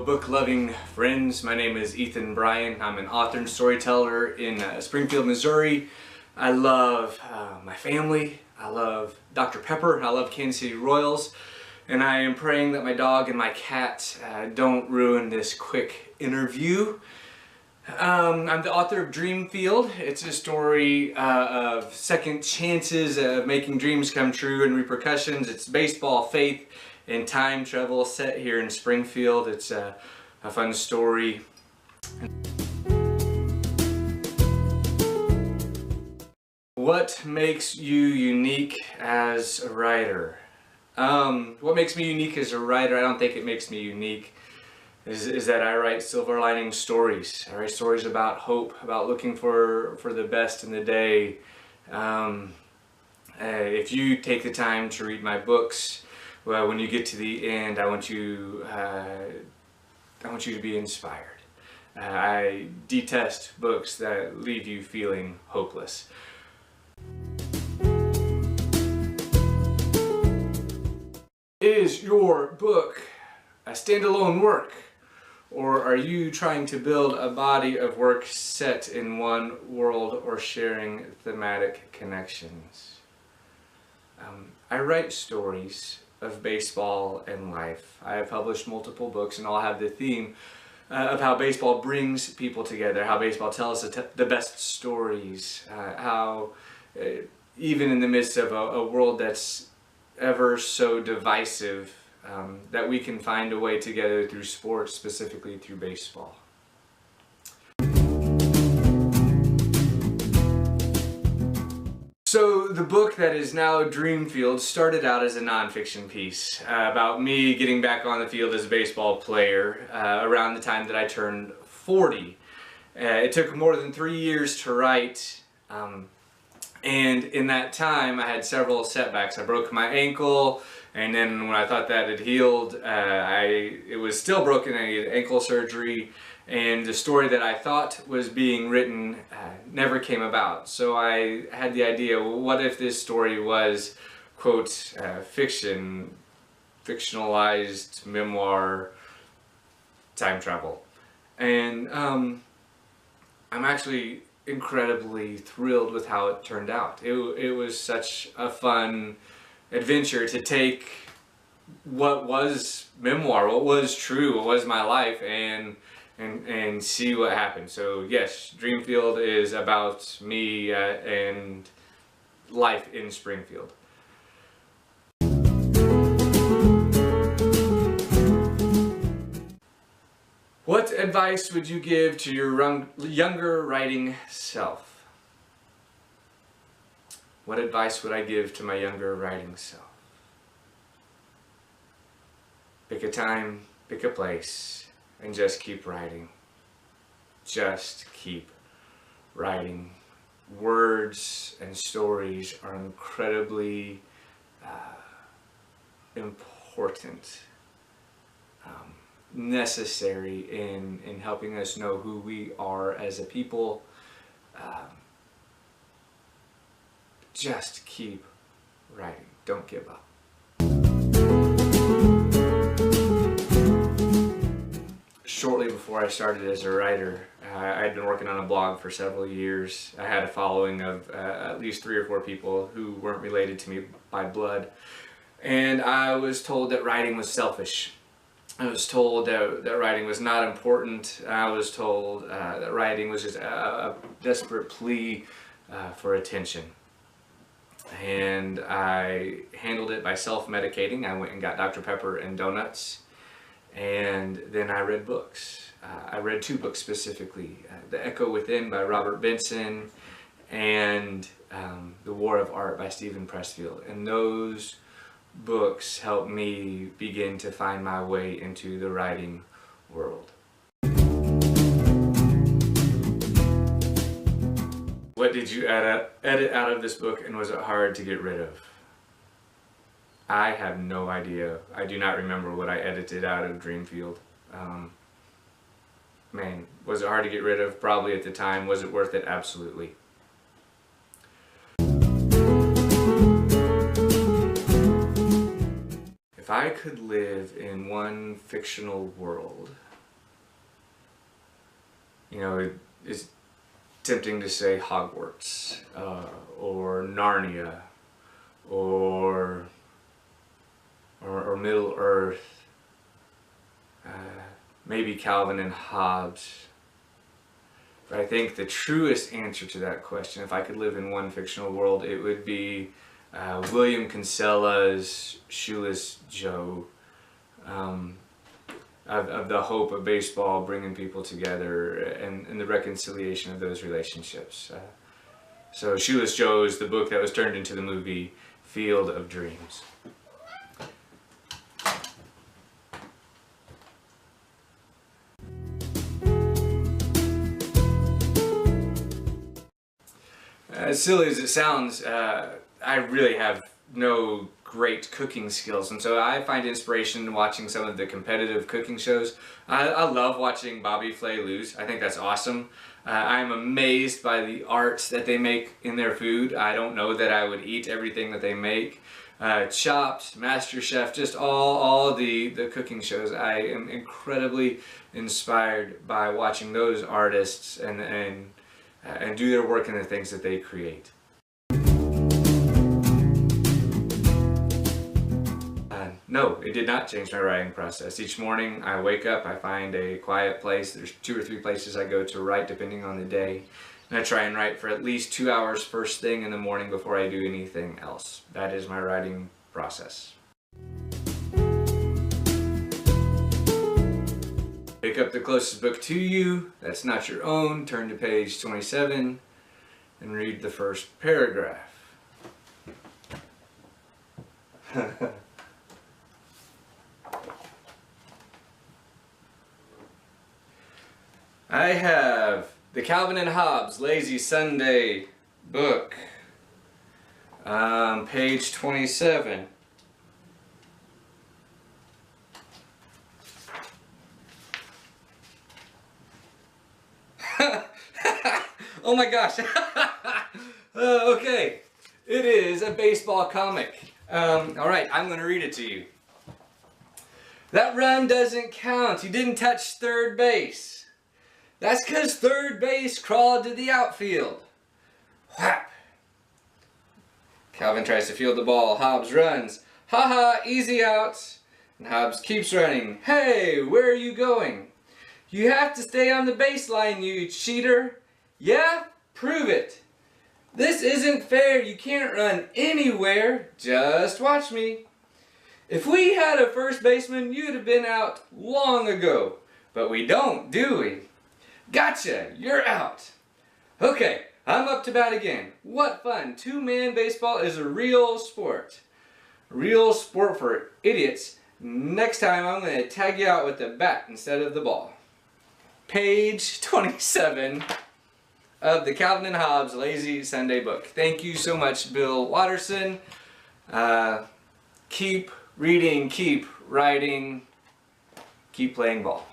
book-loving friends. My name is Bryan. I'm an author and storyteller in Springfield, Missouri. I love my family. I love Dr. Pepper. I love Kansas City Royals. And I am praying that my dog and my cat don't ruin this quick interview. I'm the author of Dreamfield. It's a story of second chances, of making dreams come true and repercussions. It's baseball, faith, and time travel set here in Springfield. It's a fun story. What makes you unique as a writer? What makes me unique as a writer, I don't think it makes me unique, is that I write silver lining stories. I write stories about hope, about looking for the best in the day. If you take the time to read my books, well, when you get to the end, I want you to be inspired. I detest books that leave you feeling hopeless. Is your book a standalone work, or are you trying to build a body of work set in one world or sharing thematic connections? I write stories of baseball and life. I have published multiple books and all have the theme of how baseball brings people together, how baseball tells the best stories, how even in the midst of a world that's ever so divisive, that we can find a way together through sports, specifically through baseball. So the book that is now Dreamfield started out as a nonfiction piece about me getting back on the field as a baseball player around the time that I turned 40. It took more than 3 years to write, and in that time I had several setbacks. I broke my ankle, and then when I thought that had healed, it was still broken. I needed ankle surgery, and the story that I thought was being written never came about. So I had the idea, well, what if this story was, quote, fiction, fictionalized memoir, time travel. And I'm actually incredibly thrilled with how it turned out. It was such a fun adventure to take what was memoir, what was true, what was my life, and see what happened. So yes, Dreamfield is about me and life in Springfield. What advice would you give to your younger writing self? What advice would I give to my younger writing self? Pick a time, pick a place, and just keep writing. Just keep writing. Words and stories are incredibly important, necessary in helping us know who we are as a people. Just keep writing. Don't give up. Shortly before I started as a writer, I had been working on a blog for several years. I had a following of at least 3 or 4 people who weren't related to me by blood. And I was told that writing was selfish. I was told that writing was not important. I was told that writing was just a desperate plea for attention. And I handled it by self-medicating. I went and got Dr. Pepper and donuts. And then I read books. I read 2 books specifically, The Echo Within by Robert Benson and The War of Art by Steven Pressfield. And those books helped me begin to find my way into the writing world. What did you edit out of this book, and was it hard to get rid of? I have no idea. I do not remember what I edited out of Dreamfield. Man, was it hard to get rid of? Probably at the time. Was it worth it? Absolutely. If I could live in one fictional world, you know, it's tempting to say Hogwarts, or Narnia, or Middle Earth, maybe Calvin and Hobbes. But I think the truest answer to that question, if I could live in one fictional world, it would be William Kinsella's Shoeless Joe, of the hope of baseball bringing people together and the reconciliation of those relationships. So Shoeless Joe is the book that was turned into the movie Field of Dreams. As silly as it sounds, I really have no great cooking skills, and so I find inspiration in watching some of the competitive cooking shows. I love watching Bobby Flay lose. I think that's awesome. I'm amazed by the art that they make in their food. I don't know that I would eat everything that they make. Chopped, MasterChef, just all the cooking shows. I am incredibly inspired by watching those artists and do their work in the things that they create. No, it did not change my writing process. Each morning I wake up, I find a quiet place. There's 2 or 3 places I go to write depending on the day. And I try and write for at least 2 hours first thing in the morning before I do anything else. That is my writing process. Pick up the closest book to you that's not your own, turn to page 27, and read the first paragraph. I have the Calvin and Hobbes Lazy Sunday book, page 27. Oh my gosh. Okay, it is a baseball comic. Alright, I'm going to read it to you. That run doesn't count. You didn't touch third base. That's because third base crawled to the outfield. Whap! Calvin tries to field the ball. Hobbes runs. Ha ha, easy out. And Hobbes keeps running. Hey, where are you going? You have to stay on the baseline, you cheater. Yeah? Prove it. This isn't fair. You can't run anywhere. Just watch me. If we had a first baseman, you'd have been out long ago. But we don't, do we? Gotcha! You're out! Okay, I'm up to bat again. What fun! 2-man baseball is a real sport. A real sport for idiots. Next time I'm going to tag you out with the bat instead of the ball. Page 27 of the Calvin and Hobbes Lazy Sunday book. Thank you so much, Bill Watterson. Keep reading, keep writing, keep playing ball.